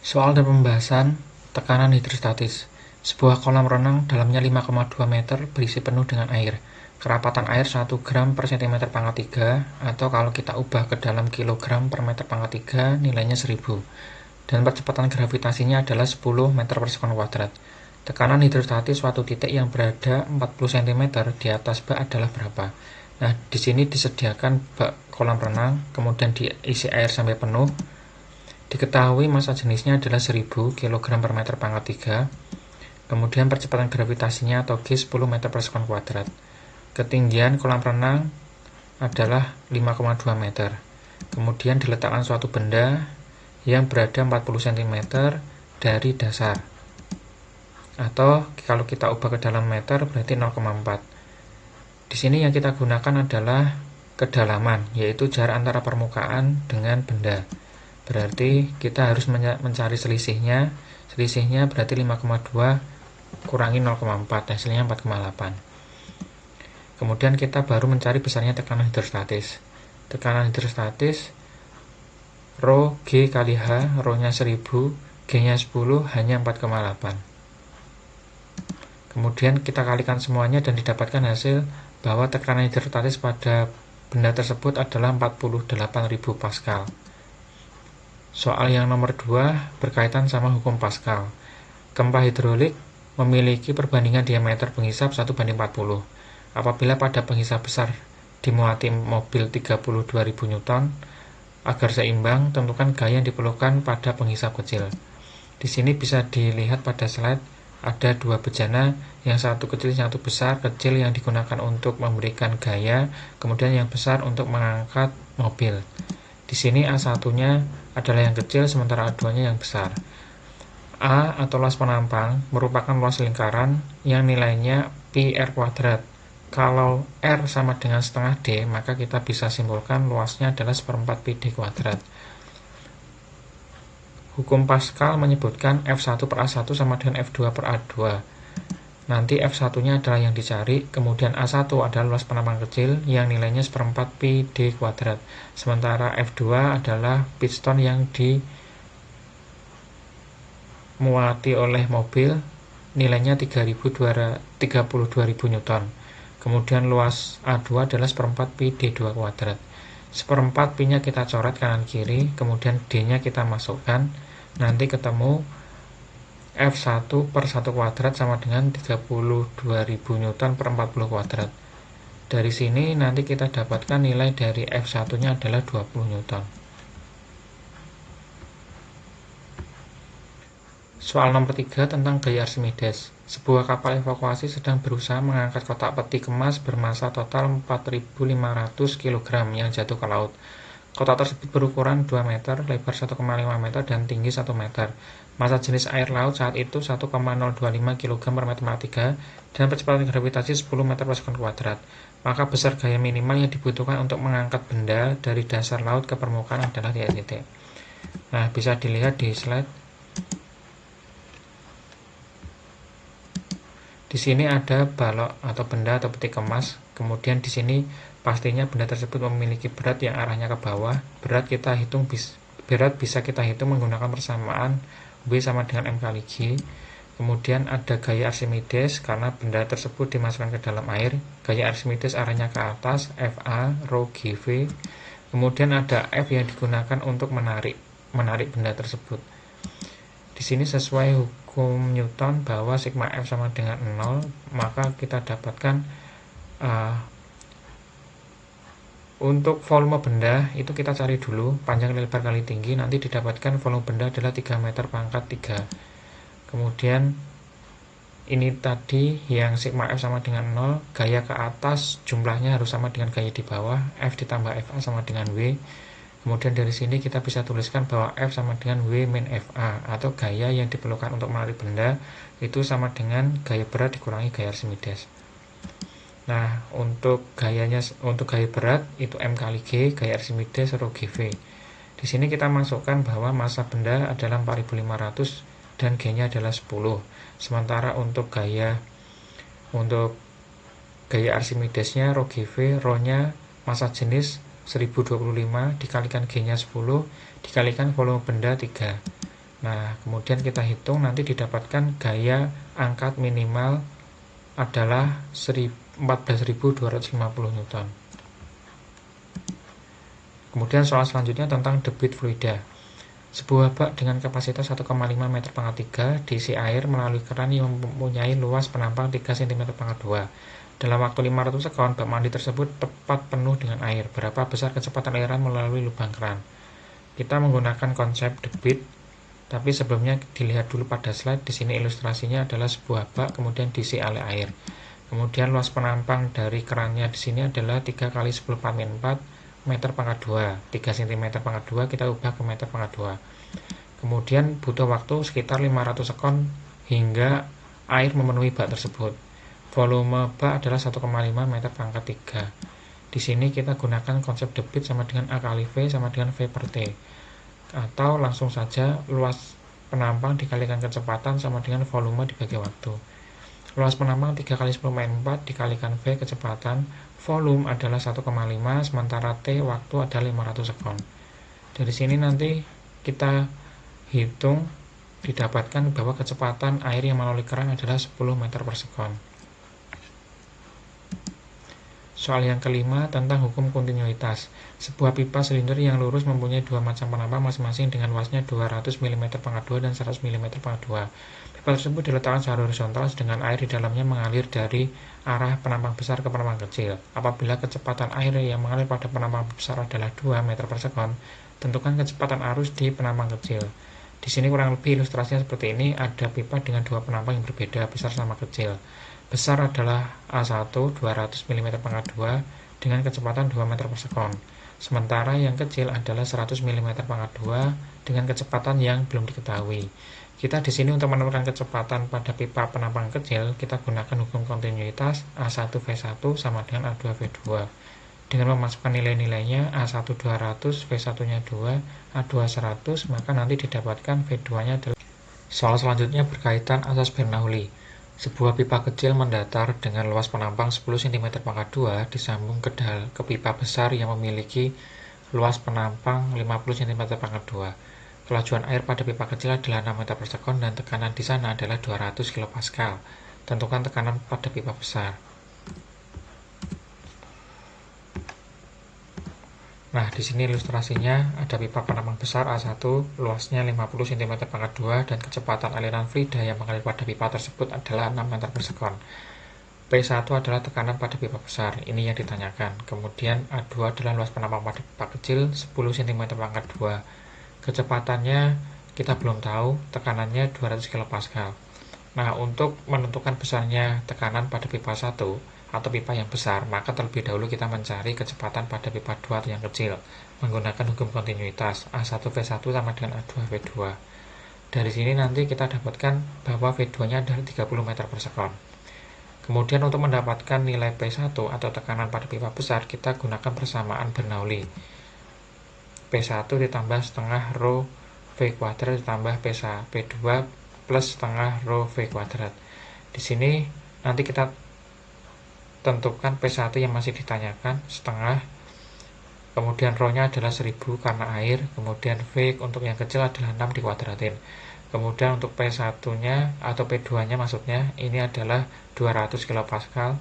Soal dan pembahasan tekanan hidrostatis. Sebuah kolam renang dalamnya 5,2 meter berisi penuh dengan air. Kerapatan air 1 gram per cm pangkat 3, atau kalau kita ubah ke dalam kilogram per meter pangkat 3, nilainya 1000. Dan percepatan gravitasinya adalah 10 meter per sekon kuadrat. Tekanan hidrostatis suatu titik yang berada 40 cm di atas bak adalah berapa? Nah, di sini disediakan bak kolam renang, kemudian diisi air sampai penuh. Diketahui massa jenisnya adalah 1000 kg per meter pangkat 3. Kemudian percepatan gravitasinya atau G 10 meter per sekon kuadrat. Ketinggian kolam renang adalah 5,2 meter. Kemudian diletakkan suatu benda yang berada 40 cm dari dasar. Atau kalau kita ubah ke dalam meter berarti 0,4. Di sini yang kita gunakan adalah kedalaman, yaitu jarak antara permukaan dengan benda. Berarti kita harus mencari selisihnya. Selisihnya berarti 5,2 kurangi 0,4, hasilnya 4,8. Kemudian kita baru mencari besarnya tekanan hidrostatis. Tekanan hidrostatis Rho G kali H, Rho-nya 1000, G-nya 10, hanya 4,8. Kemudian kita kalikan semuanya dan didapatkan hasil bahwa tekanan hidrostatis pada benda tersebut adalah 48.000 Pascal. Soal yang nomor 2 berkaitan sama hukum Pascal. Gempa hidrolik memiliki perbandingan diameter penghisap 1:40. Apabila pada penghisap besar dimuati mobil 32.000 Newton, agar seimbang, tentukan gaya yang diperlukan pada penghisap kecil. Di sini bisa dilihat pada slide, ada dua bejana, yang satu kecil, yang satu besar. Kecil yang digunakan untuk memberikan gaya, kemudian yang besar untuk mengangkat mobil. Di sini A1-nya adalah yang kecil, sementara A2-nya yang besar. A atau luas penampang merupakan luas lingkaran yang nilainya pi r kuadrat. Kalau R sama dengan setengah D, maka kita bisa simpulkan luasnya adalah 1/4 pi D kuadrat. Hukum Pascal menyebutkan F1 per A1 sama dengan F2 per A2. Nanti F1-nya adalah yang dicari, kemudian A1 adalah luas penampang kecil yang nilainya 1/4 pi D kuadrat. Sementara F2 adalah piston yang dimuati oleh mobil, nilainya 32.000 Newton. Kemudian luas A2 adalah 1/4 pi D2 kuadrat. 1/4 pi-nya kita coret kanan kiri, kemudian D-nya kita masukkan, nanti ketemu F1 per 1 kuadrat sama dengan 32.000 Newton per 40 kuadrat. Dari sini nanti kita dapatkan nilai dari F1-nya adalah 20 Newton. Soal nomor 3 tentang gaya Archimedes. Sebuah kapal evakuasi sedang berusaha mengangkat kotak peti kemas bermasa total 4.500 kg yang jatuh ke laut. Kotak tersebut berukuran 2 meter, lebar 1,5 meter, dan tinggi 1 meter. Massa jenis air laut saat itu 1,025 kg per meter per 3 dan percepatan gravitasi 10 meter per sekon kuadrat. Maka besar gaya minimal yang dibutuhkan untuk mengangkat benda dari dasar laut ke permukaan adalah titik. Nah, bisa dilihat di slide. Di sini ada balok atau benda atau peti kemas. Kemudian di sini pastinya benda tersebut memiliki berat yang arahnya ke bawah. Berat bisa kita hitung menggunakan persamaan W sama dengan M kali G. Kemudian ada gaya Archimedes karena benda tersebut dimasukkan ke dalam air. Gaya Archimedes arahnya ke atas, FA, Rho GV. Kemudian ada F yang digunakan untuk menarik benda tersebut. Di sini sesuai hukum Newton bahwa sigma F sama dengan 0, maka kita dapatkan untuk volume benda itu kita cari dulu panjang lebar kali tinggi, nanti didapatkan volume benda adalah 3 meter pangkat 3. Kemudian ini tadi yang sigma F sama dengan 0, gaya ke atas jumlahnya harus sama dengan gaya di bawah, F ditambah FA sama dengan W. Kemudian dari sini kita bisa tuliskan bahwa F sama dengan W min FA, atau gaya yang diperlukan untuk menarik benda itu sama dengan gaya berat dikurangi gaya Archimedes. Nah, untuk gaya berat itu M kali G, gaya Archimedes Rho GV. Di sini kita masukkan bahwa massa benda adalah 4.500 dan G-nya adalah 10. Sementara untuk gaya Archimedes-nya Rho GV, Rho-nya massa jenis 1025 dikalikan G-nya 10 dikalikan volume benda 3. Nah, kemudian kita hitung nanti didapatkan gaya angkat minimal adalah 14.250 Newton. Kemudian soal selanjutnya tentang debit fluida. Sebuah bak dengan kapasitas 1,5 meter pangkat 3 diisi air melalui keran yang mempunyai luas penampang 3 cm pangkat 2. Dalam waktu 500 sekon, bak mandi tersebut tepat penuh dengan air. Berapa besar kecepatan aliran melalui lubang keran? Kita menggunakan konsep debit, tapi sebelumnya dilihat dulu pada slide. Di sini ilustrasinya adalah sebuah bak kemudian diisi oleh air. Kemudian luas penampang dari kerannya di sini adalah 3 kali 10 pangkat 4 meter pangkat 2, 3 cm pangkat 2 kita ubah ke meter pangkat 2. Kemudian butuh waktu sekitar 500 sekon hingga air memenuhi bak tersebut. Volume bak adalah 1,5 meter pangkat 3. Di sini kita gunakan konsep debit sama dengan A kali V sama dengan V per T. Atau langsung saja luas penampang dikalikan kecepatan sama dengan volume dibagi waktu. Luas penampang 3 kali 10 pangkat 4 dikalikan V kecepatan, volume adalah 1,5, sementara T waktu adalah 500 sekon. Dari sini nanti kita hitung, didapatkan bahwa kecepatan air yang melalui keran adalah 10 meter per sekon. Soal yang kelima tentang hukum kontinuitas. Sebuah pipa silinder yang lurus mempunyai dua macam penampang masing-masing dengan luasnya 200 mm pangkat 2 dan 100 mm pangkat 2. Pipa tersebut diletakkan secara horizontal sedangkan air di dalamnya mengalir dari arah penampang besar ke penampang kecil. Apabila kecepatan air yang mengalir pada penampang besar adalah 2 meter per sekon, tentukan kecepatan arus di penampang kecil. Di sini kurang lebih ilustrasinya seperti ini, ada pipa dengan dua penampang yang berbeda, besar sama kecil. Besar adalah A1 200 mm pangkat 2 dengan kecepatan 2 meter per sekon. Sementara yang kecil adalah 100 mm pangkat 2 dengan kecepatan yang belum diketahui. Kita di sini untuk menemukan kecepatan pada pipa penampang kecil, kita gunakan hukum kontinuitas A1V1 sama dengan A2V2. Dengan memasukkan nilai-nilainya A1 200, V1-nya 2, A2 100, maka nanti didapatkan V2-nya adalah. Soal selanjutnya berkaitan asas Bernoulli. Sebuah pipa kecil mendatar dengan luas penampang 10 cm pangkat 2 disambung ke pipa besar yang memiliki luas penampang 50 cm pangkat 2. Kelajuan air pada pipa kecil adalah 6 meter per sekon dan tekanan di sana adalah 200 kPa. Tentukan tekanan pada pipa besar. Nah, di sini ilustrasinya ada pipa penampang besar A1, luasnya 50 cm pangkat 2 dan kecepatan aliran fluida yang mengalir pada pipa tersebut adalah 6 meter per sekon. P1 adalah tekanan pada pipa besar, ini yang ditanyakan. Kemudian A2 adalah luas penampang pada pipa kecil 10 cm pangkat 2. Kecepatannya kita belum tahu, tekanannya 200 kPa. Nah, untuk menentukan besarnya tekanan pada pipa 1 atau pipa yang besar, maka terlebih dahulu kita mencari kecepatan pada pipa 2 atau yang kecil menggunakan hukum kontinuitas A1V1 sama dengan A2V2. Dari sini nanti kita dapatkan bahwa V2-nya adalah 30 meter per sekon. Kemudian untuk mendapatkan nilai P1 atau tekanan pada pipa besar, kita gunakan persamaan Bernoulli. P1 ditambah setengah rho V kuadrat ditambah P2 plus setengah rho V kuadrat. Di sini nanti kita tentukan P1 yang masih ditanyakan, setengah, kemudian rho-nya adalah 1000 karena air, kemudian V untuk yang kecil adalah 6 dikuadratin. Kemudian untuk P1-nya atau P2-nya maksudnya, ini adalah 200 kPa,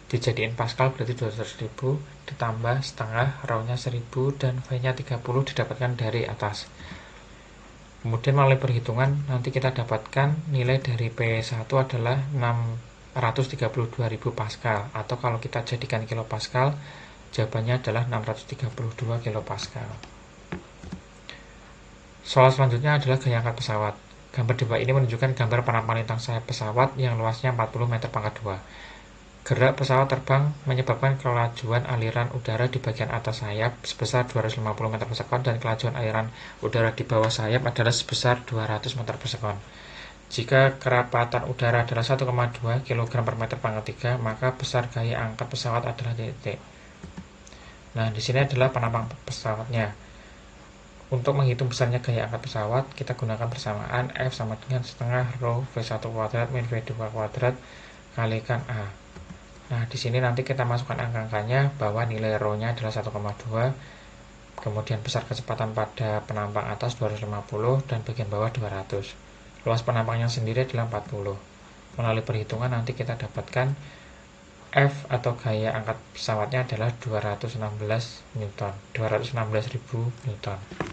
dijadiin Pascal berarti 200.000, ditambah setengah, rho-nya 1000 dan V-nya 30 didapatkan dari atas. Kemudian melalui perhitungan nanti kita dapatkan nilai dari P1 adalah 632.000 Pascal, atau kalau kita jadikan kilopascal, jawabannya adalah 632 kilopascal. Soal selanjutnya adalah gaya angkat pesawat. Gambar di bawah ini menunjukkan gambar penampang lintang sayap pesawat yang luasnya 40 meter pangkat 2. Gerak pesawat terbang menyebabkan kelajuan aliran udara di bagian atas sayap sebesar 250 meter per sekon dan kelajuan aliran udara di bawah sayap adalah sebesar 200 meter per sekon. Jika kerapatan udara adalah 1,2 kg per meter pangkat 3, maka besar gaya angkat pesawat adalah titik. Nah, di sini adalah penampang pesawatnya. Untuk menghitung besarnya gaya angkat pesawat, kita gunakan persamaan F sama dengan setengah rho V1 kuadrat min V2 kuadrat kalikan A. Nah, di sini nanti kita masukkan angka-angkanya bahwa nilai rho-nya adalah 1,2, kemudian besar kecepatan pada penampang atas 250 dan bagian bawah 200. Luas penampangnya sendiri adalah 40. Melalui perhitungan nanti kita dapatkan F atau gaya angkat pesawatnya adalah 216 Newton, 216.000 Newton.